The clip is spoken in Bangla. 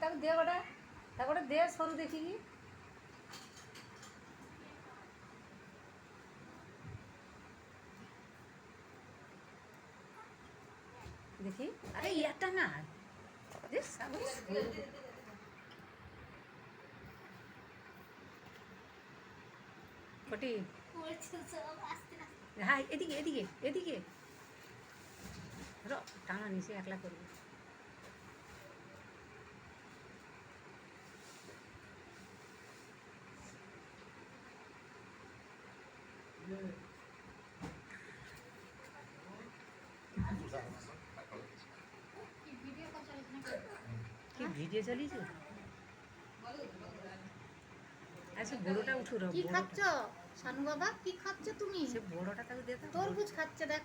তাকে দে ওটা, তারপরে দে সরু দেখি কি দেখি। আরে ইয়ারটা না দেখ ফটি। হ্যাঁ এদিকে এদিকে এদিকে টানা নিচে একলা করবি। কি ভিডিও চালিয়েছো? আচ্ছা বড়োটা উঠো। কি খাচ্ছ শানু বাবা? কি খাচ্ছ তুমি? সে বড়োটা তাকে দে তো। তরমুজ খাচ্ছে দেখ।